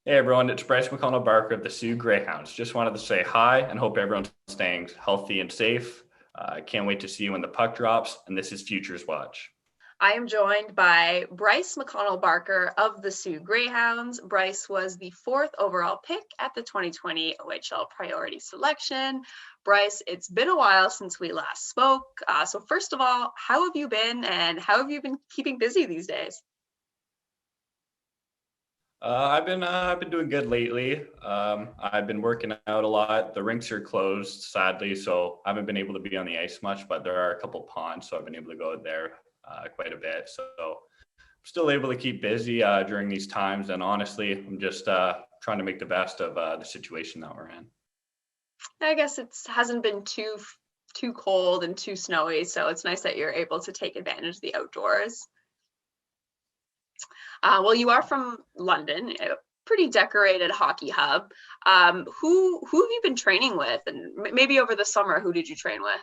Hey everyone, it's Bryce McConnell-Barker of the Soo Greyhounds. Just wanted to say hi and hope everyone's staying healthy and safe. Can't wait to see you when the puck drops, and this is Futures Watch. I am joined by Bryce McConnell-Barker of the Soo Greyhounds. Bryce was the 4th overall pick at the 2020 OHL Priority Selection. Bryce, it's been a while since we last spoke. So first of all, how have you been and how have you been keeping busy these days? I've been doing good lately. I've been working out a lot. The rinks are closed, sadly, so I haven't been able to be on the ice much. But there are a couple ponds, so I've been able to go there quite a bit. So I'm still able to keep busy during these times. And honestly, I'm just trying to make the best of the situation that we're in. I guess it hasn't been too cold and too snowy, so it's nice that you're able to take advantage of the outdoors. Well, you are from London, a pretty decorated hockey hub. Who have you been training with? And maybe over the summer, who did you train with?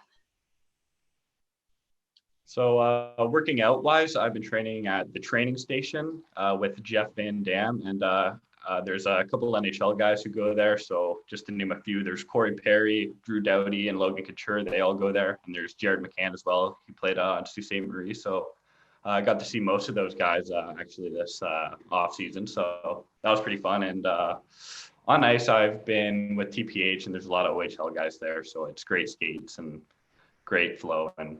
So working out wise, I've been training at the training station with Jeff Van Dam, and there's a couple of NHL guys who go there. So just to name a few, there's Corey Perry, Drew Doughty, and Logan Couture. They all go there, and there's Jared McCann as well. He played on Sault Ste. Marie, so I got to see most of those guys actually this off season. So that was pretty fun. And on ice, I've been with TPH, and there's a lot of OHL guys there. So it's great skates and great flow, and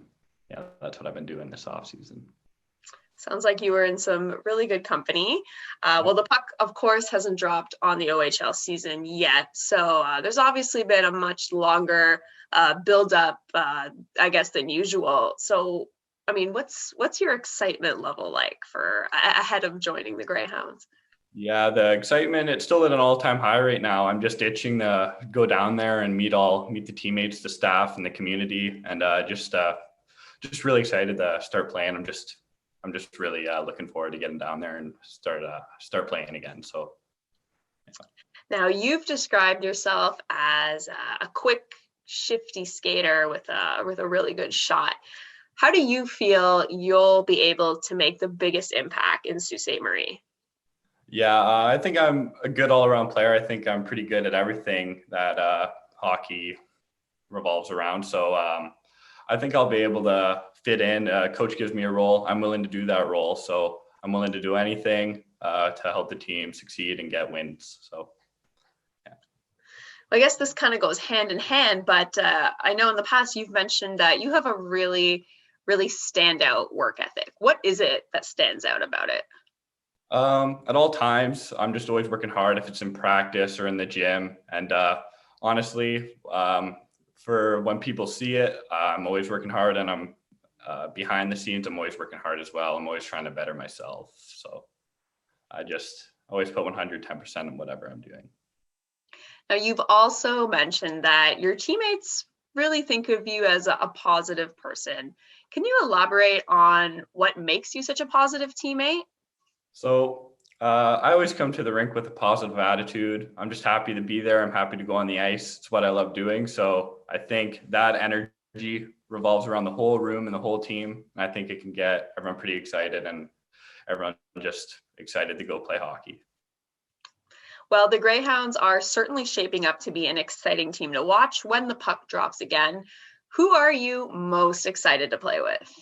yeah, that's what I've been doing this off season. Sounds like you were in some really good company. Well, the puck, of course, hasn't dropped on the OHL season yet. So there's obviously been a much longer build-up, I guess, than usual. So, I mean, what's your excitement level like for ahead of joining the Greyhounds? Yeah, the excitement, it's still at an all-time high right now. I'm just itching to go down there and meet the teammates, the staff, and the community, and just really excited to start playing. I'm just really looking forward to getting down there and start playing again. So yeah. Now, you've described yourself as a quick, shifty skater with a really good shot. How do you feel you'll be able to make the biggest impact in Sault Ste. Marie? Yeah, I think I'm a good all-around player. I think I'm pretty good at everything that hockey revolves around. So I think I'll be able to fit in. Coach gives me a role. I'm willing to do that role. So I'm willing to do anything to help the team succeed and get wins. So, yeah. Well, I guess this kind of goes hand in hand, but I know in the past you've mentioned that you have a really, really standout work ethic. What is it that stands out about it? At all times, I'm just always working hard if it's in practice or in the gym. And honestly, for when people see it, I'm always working hard, and I'm behind the scenes. I'm always working hard as well. I'm always trying to better myself. So I just always put 110% in whatever I'm doing. Now, you've also mentioned that your teammates really think of you as a positive person. Can you elaborate on what makes you such a positive teammate? So I always come to the rink with a positive attitude. I'm just happy to be there. I'm happy to go on the ice. It's what I love doing. So I think that energy revolves around the whole room and the whole team. And I think it can get everyone pretty excited and everyone just excited to go play hockey. Well, the Greyhounds are certainly shaping up to be an exciting team to watch when the puck drops again. Who are you most excited to play with?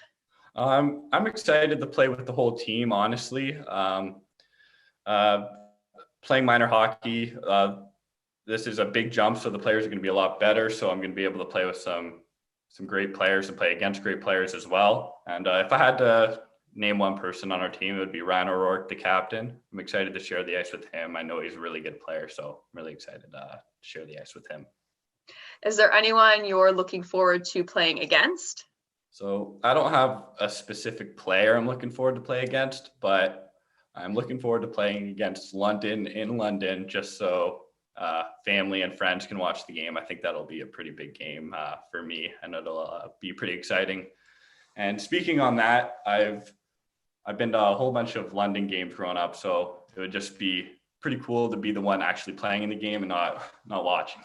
I'm excited to play with the whole team, honestly. Uh, Playing minor hockey, this is a big jump, so the players are going to be a lot better. So I'm going to be able to play with some great players and play against great players as well. And if I had to name one person on our team, it would be Ryan O'Rourke, the captain. I'm excited to share the ice with him. I know he's a really good player, so I'm really excited to share the ice with him. Is there anyone you're looking forward to playing against? So I don't have a specific player I'm looking forward to play against, but I'm looking forward to playing against London in London, just so family and friends can watch the game. I think that'll be a pretty big game for me, and it'll be pretty exciting. And speaking on that, I've been to a whole bunch of London games growing up, so it would just be pretty cool to be the one actually playing in the game and not watching.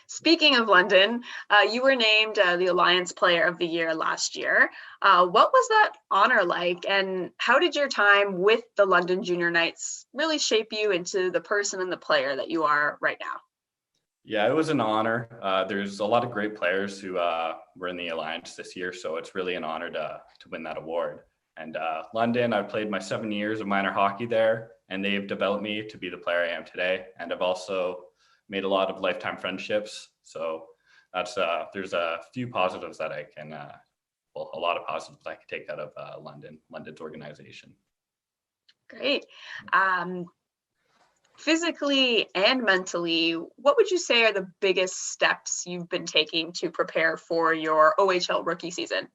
Speaking of London, you were named the Alliance Player of the Year last year. What was that honor like, and how did your time with the London Junior Knights really shape you into the person and the player that you are right now? Yeah, it was an honor. There's a lot of great players who were in the Alliance this year, so it's really an honor to win that award. And London, I played my 7 years of minor hockey there, and they've developed me to be the player I am today. And I've also made a lot of lifetime friendships. So that's there's a few positives that I can, well, a lot of positives I can take out of London's organization. Great. Physically and mentally, what would you say are the biggest steps you've been taking to prepare for your OHL rookie season?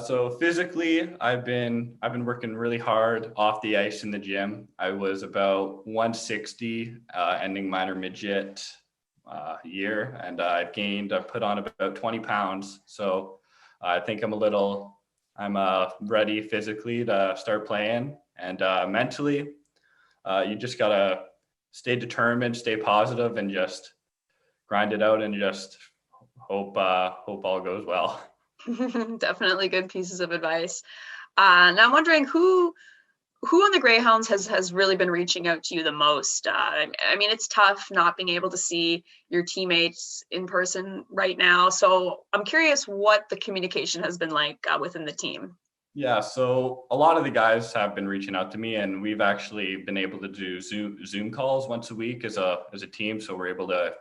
So physically, I've been working really hard off the ice in the gym. I was about 160 ending minor midget year, and I've put on about 20 pounds. So I think I'm ready physically to start playing, and mentally, you just gotta stay determined, stay positive, and just grind it out, and just hope all goes well. Definitely good pieces of advice. Now I'm wondering who on the Greyhounds has really been reaching out to you the most. I mean, it's tough not being able to see your teammates in person right now. So I'm curious what the communication has been like within the team. Yeah, so a lot of the guys have been reaching out to me, and we've actually been able to do Zoom calls once a week as a team. So we're able to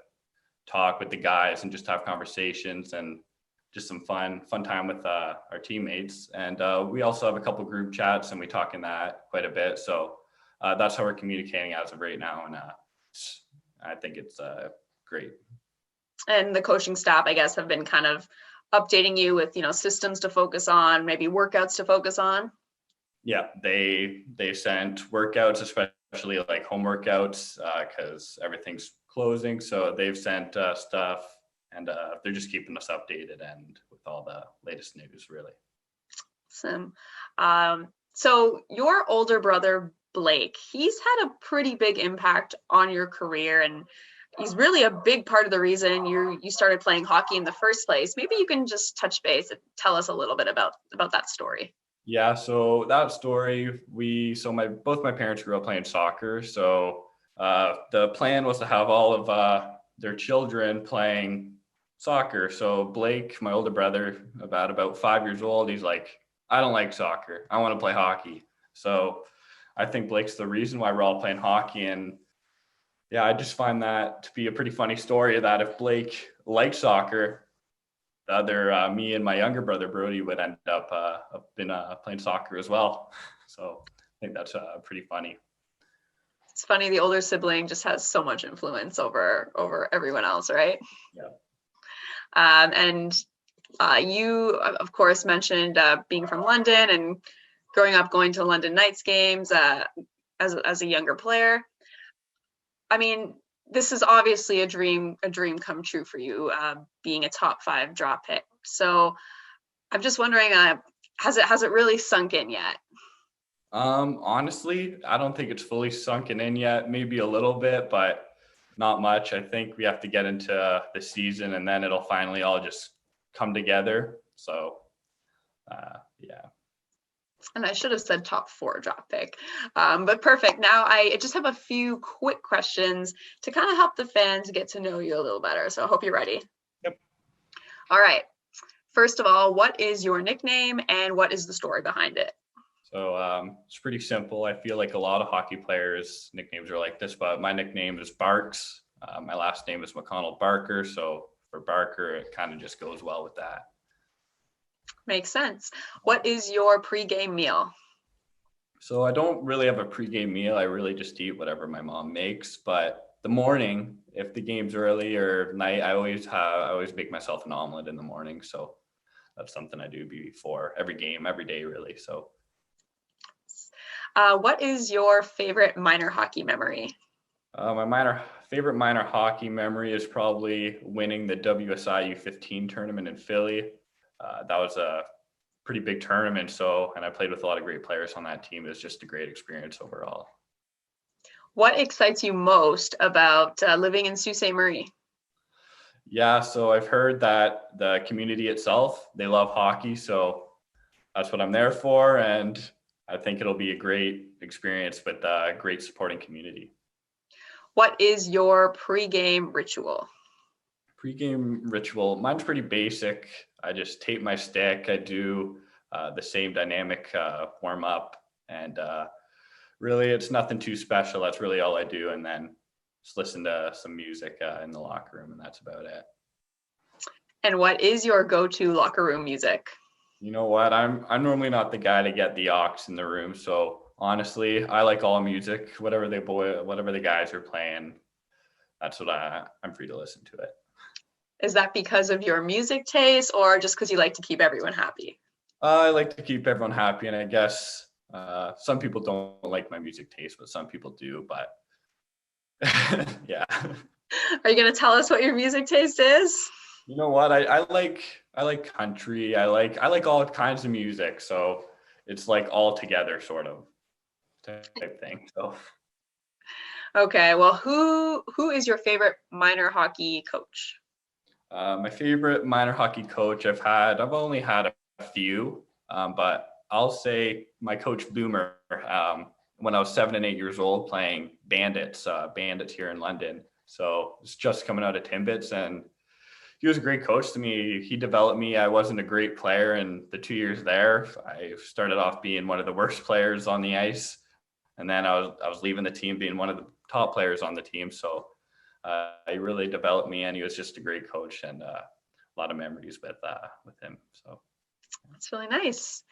talk with the guys and just have conversations and just some fun time with our teammates. And we also have a couple group chats, and we talk in that quite a bit. So that's how we're communicating as of right now, and I think it's great. And the coaching staff, I guess, have been kind of updating you with, systems to focus on, maybe workouts to focus on. Yeah, they sent workouts, especially like home workouts, because everything's closing. So they've sent stuff, and they're just keeping us updated and with all the latest news, really. Awesome. So your older brother, Blake, he's had a pretty big impact on your career, and he's really a big part of the reason you started playing hockey in the first place. Maybe you can just touch base and tell us a little bit about that story. Yeah, so that story, both my parents grew up playing soccer. So the plan was to have all of their children playing soccer. So Blake, my older brother, about 5 years old, he's like, I don't like soccer. I want to play hockey. So I think Blake's the reason why we're all playing hockey. And yeah, I just find that to be a pretty funny story that if Blake liked soccer, the other me and my younger brother Brody would end up playing soccer as well. So I think that's pretty funny. It's funny, the older sibling just has so much influence over everyone else, right? Yeah. And you, of course, mentioned being from London and growing up going to London Knights games as a younger player. I mean, this is obviously a dream come true for you, being a top 5 draft pick. So I'm just wondering, has it really sunk in yet? Honestly, I don't think it's fully sunken in yet. Maybe a little bit, but not much. I think we have to get into the season, and then it'll finally all just come together. So, yeah. And I should have said top 4 draft pick, but perfect. Now I just have a few quick questions to kind of help the fans get to know you a little better. So I hope you're ready. Yep. All right. First of all, what is your nickname and what is the story behind it? So it's pretty simple. I feel like a lot of hockey players' nicknames are like this, but my nickname is Barks. My last name is McConnell-Barker. So for Barker, it kind of just goes well with that. Makes sense. What is your pregame meal? So I don't really have a pregame meal. I really just eat whatever my mom makes. But the morning, if the game's early or night, I always make myself an omelet in the morning. So that's something I do before every game, every day, really. So. What is your favorite minor hockey memory? My favorite minor hockey memory is probably winning the WSI U15 tournament in Philly. That was a pretty big tournament. And I played with a lot of great players on that team. It was just a great experience overall. What excites you most about living in Sault Ste. Marie? Yeah, so I've heard that the community itself, they love hockey, so that's what I'm there for, and I think it'll be a great experience with a great supporting community. What is your pregame ritual? Pre-game ritual, mine's pretty basic. I just tape my stick. I do the same dynamic warm up, and really, it's nothing too special. That's really all I do, and then just listen to some music in the locker room, and that's about it. And what is your go-to locker room music? You know what? I'm normally not the guy to get the aux in the room, so honestly, I like all music, whatever the guys are playing. That's what I'm free to listen to it. Is that because of your music taste or just because you like to keep everyone happy? I like to keep everyone happy, and I guess some people don't like my music taste, but some people do. But yeah. Are you going to tell us what your music taste is? You know what? I like country. I like all kinds of music. So it's like all together sort of type thing. So Okay, well, who is your favorite minor hockey coach? my favorite minor hockey coach I've only had a few, but I'll say my coach Boomer, when I was 7 and 8 years old playing Bandits here in London. So it's just coming out of Timbits, and he was a great coach to me. He developed me. I wasn't a great player in the 2 years there. I started off being one of the worst players on the ice, and then I was leaving the team being one of the top players on the team. So he really developed me, and he was just a great coach, and a lot of memories with him. So that's really nice.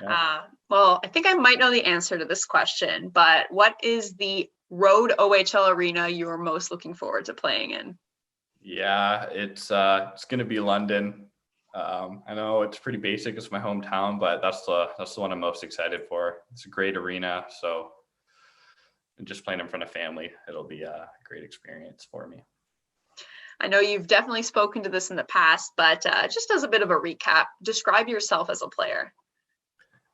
yeah. Well, I think I might know the answer to this question, but what is the road OHL arena you are most looking forward to playing in? Yeah, it's going to be London. I know it's pretty basic. It's my hometown, but that's the one I'm most excited for. It's a great arena, so and just playing in front of family, it'll be a great experience for me. I know you've definitely spoken to this in the past, but just as a bit of a recap, describe yourself as a player.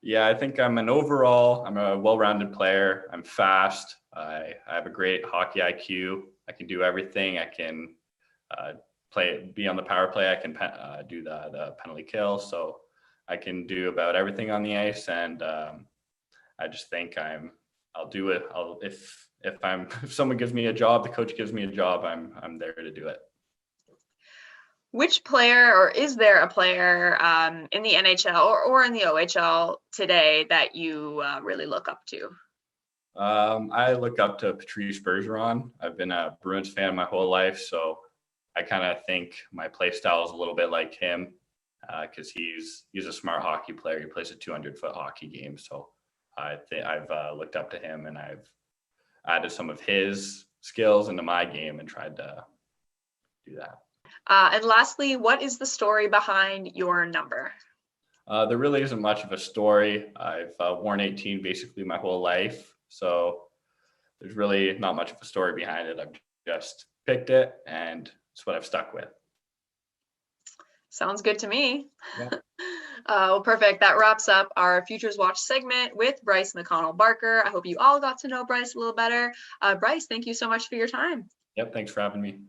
Yeah, I think I'm a well-rounded player. I'm fast. I have a great hockey IQ. I can do everything. I can be on the power play. I can do the penalty kill. So I can do about everything on the ice. And I just think I'll do it. If someone gives me a job, the coach gives me a job, I'm there to do it. Which player, or is there a player in the NHL or in the OHL today that you really look up to? I look up to Patrice Bergeron. I've been a Bruins fan my whole life, so I kind of think my play style is a little bit like him because he's a smart hockey player. He plays a 200-foot hockey game, so I've looked up to him, and I've added some of his skills into my game and tried to do that. And lastly, what is the story behind your number? There really isn't much of a story. I've worn 18 basically my whole life, so there's really not much of a story behind it. I've just picked it, and it's what I've stuck with. Sounds good to me. Yeah. Well, perfect. That wraps up our Futures Watch segment with Bryce McConnell-Barker. I hope you all got to know Bryce a little better. Bryce, thank you so much for your time. Yep, thanks for having me.